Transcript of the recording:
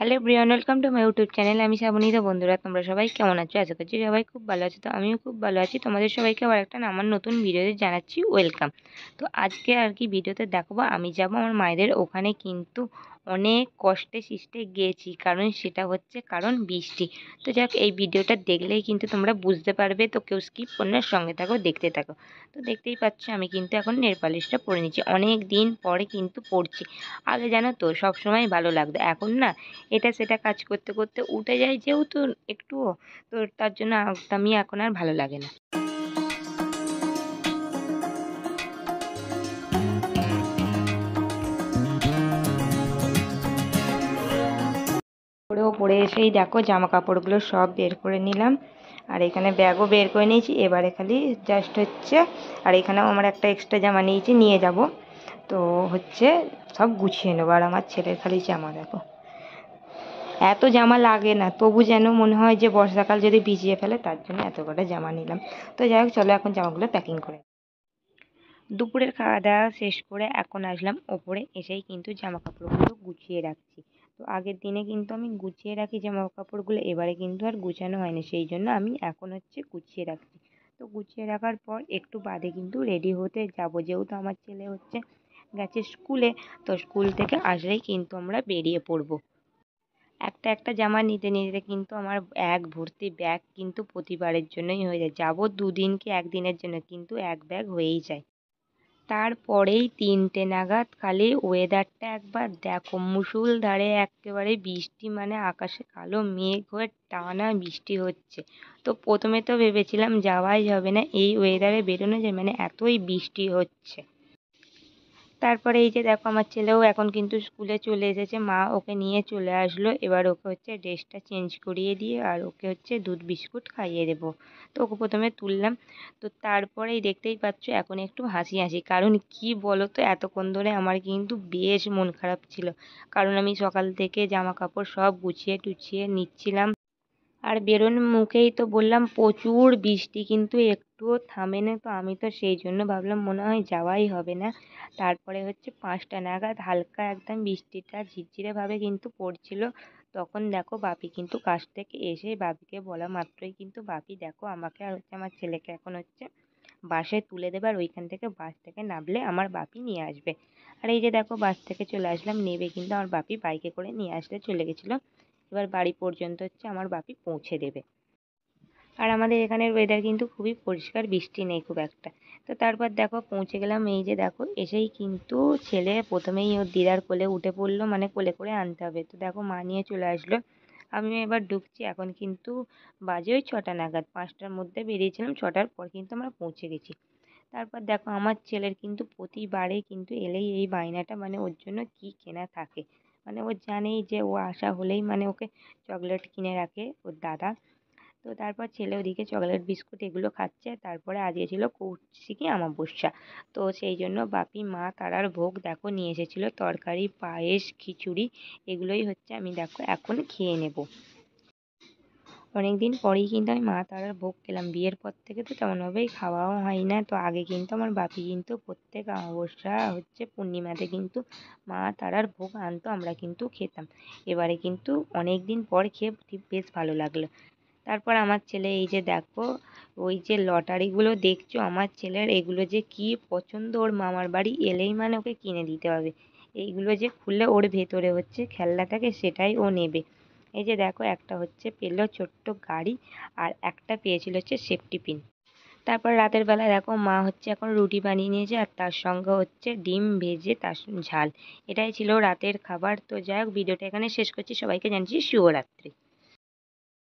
Hello everyone, welcome to my YouTube channel. আমি শ্রাবণী। তো বন্ধুরা, তোমরা সবাই কেমন আছো? আশা করছি সবাই খুব ভালো আছো। তো আমিও খুব ভালো আছি। তোমাদের সবাইকে আবার একটা আমার নতুন ভিডিওতে জানাচ্ছি ওয়েলকাম। তো আজকে আর কি ভিডিওতে দেখাবো, আমি যাব আমার মায়েদের ওখানে, কিন্তু অনেক কষ্টে সৃষ্টে গিয়েছি, কারণ বৃষ্টি। তো যাক, এই ভিডিওটা দেখলেই কিন্তু তোমরা বুঝতে পারবে। তো কেউ স্কিপ করে না, সঙ্গে থাকো, দেখতে থাকো। তো দেখতেই পাচ্ছ, আমি কিন্তু এখন নেল পালিশটা পরে নিচ্ছি। অনেক দিন পরে কিন্তু পরছি। আগে জানো তো সব সময় ভালো লাগতো, এখন না এটা সেটা কাজ করতে করতে উঠে যায় যেহেতু একটুও, তো তার জন্য আমি এখন আর ভালো লাগে না। পরেও পরে এসেই দেখো জামা কাপড়গুলো সব বের করে নিলাম, আর এখানে ব্যাগও বের করে নিয়েছি। এবারে খালি জাস্ট হচ্ছে, আর এখানেও আমার একটা এক্সট্রা জামা নিয়েছি, নিয়ে যাব। তো হচ্ছে সব গুছিয়ে নেবো। আর আমার ছেলের খালি জামা দেখো, এত জামা লাগে না, তবু যেন মনে হয় যে বর্ষাকাল যদি ভিজিয়ে ফেলে, তার জন্য এত কটা জামা নিলাম। তো যাই হোক, চলো এখন জামাগুলো প্যাকিং করে। দুপুরের খাওয়া দাওয়া শেষ করে এখন আসলাম ওপরে, এসেই কিন্তু জামা কাপড়গুলো গুছিয়ে রাখছি। তো আগের দিনে কিন্তু আমি গুছিয়ে রাখি জামা কাপড়গুলো, এবারে কিন্তু আর গুছানো হয়নি, সেই জন্য আমি এখন হচ্ছে গুছিয়ে রাখছি। তো গুছিয়ে রাখার পর একটু বাদে কিন্তু রেডি হতে যাব, যেহেতু আমার ছেলে হচ্ছে গেছে স্কুলে। তো স্কুল থেকে আসলেই কিন্তু আমরা বেরিয়ে পড়বো। একটা একটা জামা নিতে নিতে কিন্তু আমার এক ভর্তি ব্যাগ কিন্তু প্রতিবারের জন্যই হয়ে যায়। যাবো দুদিন কি একদিনের জন্য, কিন্তু এক ব্যাগ হয়েই যায়। তারপরেই 3টে নাগাদ খালি ওয়েদারটা একবার দেখো, মুষলধারে একেবারে বৃষ্টি, মানে আকাশে কালো মেঘ হয়ে টানা বৃষ্টি হচ্ছে। তো প্রথমে তো ভেবেছিলাম যাওয়াই হবে না, এই ওয়েদারে বেরোনো যায়, মানে এতই বৃষ্টি হচ্ছে। তারপরে এই যে দেখো, আমার ছেলেও এখন কিন্তু স্কুলে চলে এসেছে, মা ওকে নিয়ে চলে আসলো। এবার ওকে হচ্ছে ড্রেসটা চেঞ্জ করিয়ে দিয়ে আর ওকে হচ্ছে দুধ বিস্কুট খাইয়ে দেবো। তো ওকে প্রথমে তুললাম। তো তারপরেই দেখতেই পাচ্ছ এখন একটু হাসি হাসি, কারণ কি বলো তো, এতক্ষণ ধরে আমার কিন্তু বেশ মন খারাপ ছিল, কারণ আমি সকাল থেকে জামা কাপড় সব গুছিয়ে টুছিয়ে নিচ্ছিলাম। আর বেরোনোর মুখেই তো বললাম প্রচুর বৃষ্টি, কিন্তু একটুও থামে না। তো আমি তো সেই জন্য ভাবলাম মনে হয় যাওয়াই হবে না। তারপরে হচ্ছে 5টা নাগাদ হালকা একদম বৃষ্টিটা ঝিরঝিরেভাবে কিন্তু পড়ছিল। তখন দেখো বাপি কিন্তু কাছ থেকে এসে, বাপিকে বলা মাত্রই কিন্তু বাপি দেখো আমাকে আর হচ্ছে আমার ছেলেকে এখন হচ্ছে বাসে তুলে দেবে, আর ওইখান থেকে বাস থেকে নামলে আমার বাপি নিয়ে আসবে। আর এই যে দেখো, বাস থেকে চলে আসলাম, নেবে কিন্তু আমার বাপি বাইকে করে নিয়ে আসতে চলে গেছিলো। এবার বাড়ি পর্যন্ত হচ্ছে আমার বাপি পৌঁছে দেবে। আর আমাদের এখানের ওয়েদার কিন্তু খুবই পরিষ্কার, বৃষ্টি নেই খুব একটা। তো তারপর দেখো পৌঁছে গেলাম। এই যে দেখো, এসেই কিন্তু ছেলে প্রথমেই ওর দিদার কোলে উঠে পড়লো, মানে কোলে করে আনতে হবে। তো দেখো মা নিয়ে চলে আসলো। আমি এবার ঢুকছি। এখন কিন্তু বাজে ওই 6টা নাগাদ, 5টার মধ্যে বেরিয়েছিলাম, 6টার পর কিন্তু আমরা পৌঁছে গেছি। তারপর দেখো, আমার ছেলের কিন্তু প্রতিবারে কিন্তু এলেই এই বায়নাটা, মানে ওর জন্য কি কেনা থাকে, মানে ও জানেই যে ও আসা হলেই মানে ওকে চকলেট কিনে রাখে ওর দাদা। তো তারপর ছেলে ওদিকে চকলেট বিস্কুট এগুলো খাচ্ছে। তারপরে আজকে ছিল কৌশিকী অমাবস্যা। তো সেই জন্য বাপি মা তারার ভোগ দেখো নিয়ে এসেছিলো, তরকারি, পায়েস, খিচুড়ি, এগুলোই হচ্ছে আমি দেখো এখন খেয়ে নেব। অনেকদিন পরেই কিন্তু আমি মা তারার ভোগ খেলাম, বিয়ের পর থেকে তো তেমনভাবেই খাওয়াও হয় না। তো আগে কিন্তু আমার বাপি কিন্তু প্রত্যেক অমাবস্যা হচ্ছে পূর্ণিমাতে কিন্তু মা তারার ভোগ আনতো, আমরা কিন্তু খেতাম। এবারে কিন্তু অনেক দিন পর খেয়ে বেশ ভালো লাগলো। তারপর আমার ছেলে, এই যে দেখো, ওই যে লটারিগুলো দেখছো আমার ছেলের, এগুলো যে কি পছন্দ, ওর মামার বাড়ি এলেই মানে ওকে কিনে দিতে হবে। এইগুলো যে খুললে ওর ভেতরে হচ্ছে খেলনা থাকে, সেটাই ও নেবে। এই যে দেখো, একটা হচ্ছে পেলো ছোট্ট গাড়ি, আর একটা পেয়েছিল হচ্ছে সেফটি পিন। তারপর রাতের বেলা দেখো, মা হচ্ছে এখন রুটি বানিয়ে নিয়েছে, আর তার সঙ্গে হচ্ছে ডিম ভেজে তার ঝাল। এটাই ছিল রাতের খাবার। তো যাই হোক, ভিডিওটা এখানে শেষ করছি। সবাইকে জানাচ্ছি শুভরাত্রি।